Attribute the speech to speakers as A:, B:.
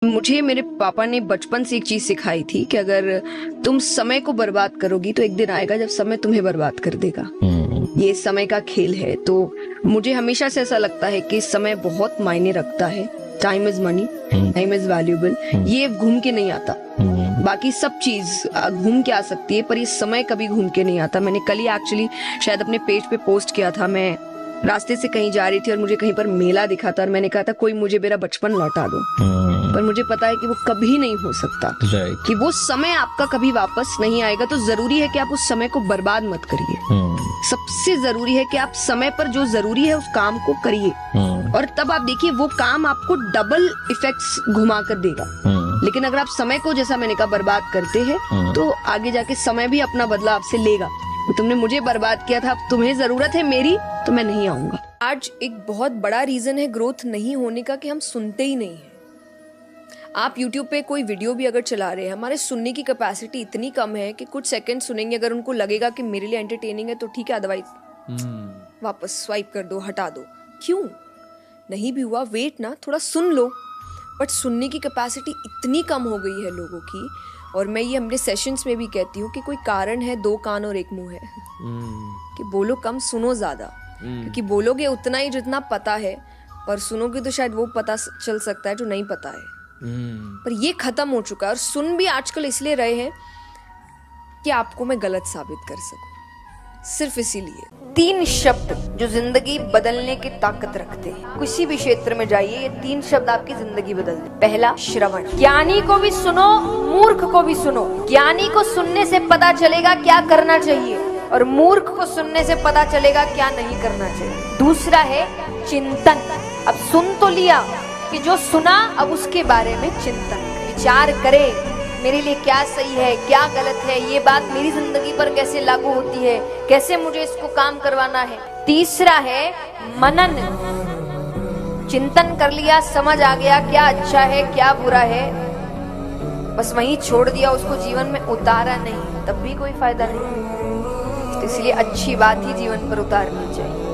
A: मुझे मेरे पापा ने बचपन से एक चीज सिखाई थी कि अगर तुम समय को बर्बाद करोगी तो एक दिन आएगा जब समय तुम्हें बर्बाद कर देगा। ये समय का खेल है। तो मुझे हमेशा से ऐसा लगता है कि समय बहुत मायने रखता है। Time is money, time is valuable. ये घूम के नहीं आता। बाकी सब चीज घूम के आ सकती है पर ये समय कभी घूम के नहीं आता। मैंने कल ही एक्चुअली शायद अपने पेज पे पोस्ट किया था। मैं रास्ते से कहीं जा रही थी और मुझे कहीं पर मेला दिखा था और मैंने कहा था कोई मुझे मेरा बचपन लौटा दो। पर मुझे पता है कि वो कभी नहीं हो सकता, कि वो समय आपका कभी वापस नहीं आएगा। तो जरूरी है कि आप उस समय को बर्बाद मत करिए। सबसे जरूरी है कि आप समय पर जो जरूरी है उस काम को करिए और तब आप देखिए वो काम आपको डबल इफेक्ट्स घुमा कर देगा। लेकिन अगर आप समय को, जैसा मैंने कहा, बर्बाद करते हैं तो आगे जाके समय भी अपना बदला आपसे लेगा। तुमने मुझे बर्बाद किया था, अब तुम्हें जरूरत है मेरी, तो मैं नहीं आऊंगा।
B: आज एक बहुत बड़ा रीजन है ग्रोथ नहीं होने का कि हम सुनते ही नहीं है। आप YouTube पे कोई वीडियो भी अगर चला रहे हैं, हमारे सुनने की कैपेसिटी इतनी कम है कि कुछ सेकंड सुनेंगे, अगर उनको लगेगा कि मेरे लिए एंटरटेनिंग है तो ठीक है, अदरवाइज वापस स्वाइप कर दो, हटा दो। क्यों? नहीं भी हुआ, वेट ना, थोड़ा सुन लो। बट सुनने की कैपेसिटी इतनी कम हो गई है लोगों की। और मैं ये अपने सेशंस में भी कहती हूँ कि कोई कारण है, दो कान और एक मुंह है। कि बोलो कम, सुनो ज्यादा। क्योंकि बोलोगे उतना ही जितना पता है, और सुनोगे तो शायद वो पता चल सकता है जो नहीं पता है। पर ये खत्म हो चुका है। और सुन भी आजकल इसलिए रहे हैं कि आपको मैं गलत साबित कर सकूं, सिर्फ इसीलिए। 3 शब्द जो जिंदगी बदलने की ताकत रखते हैं। किसी भी क्षेत्र में जाइए, ये 3 शब्द आपकी जिंदगी बदल दे। पहला, श्रवण। ज्ञानी को भी सुनो, मूर्ख को भी सुनो। ज्ञानी को सुनने से पता चलेगा क्या करना चाहिए और मूर्ख को सुनने से पता चलेगा क्या नहीं करना चाहिए। दूसरा है चिंतन। अब सुन तो लिया, कि जो सुना अब उसके बारे में चिंतन, विचार करे, मेरे लिए क्या सही है, क्या गलत है, ये बात मेरी जिंदगी पर कैसे लागू होती है, कैसे मुझे इसको काम करवाना है। तीसरा है मनन। चिंतन कर लिया, समझ आ गया क्या अच्छा है क्या बुरा है, बस वहीं छोड़ दिया, उसको जीवन में उतारा नहीं, तब भी कोई फायदा नहीं। तो इसलिए अच्छी बात ही जीवन पर उतारनी चाहिए।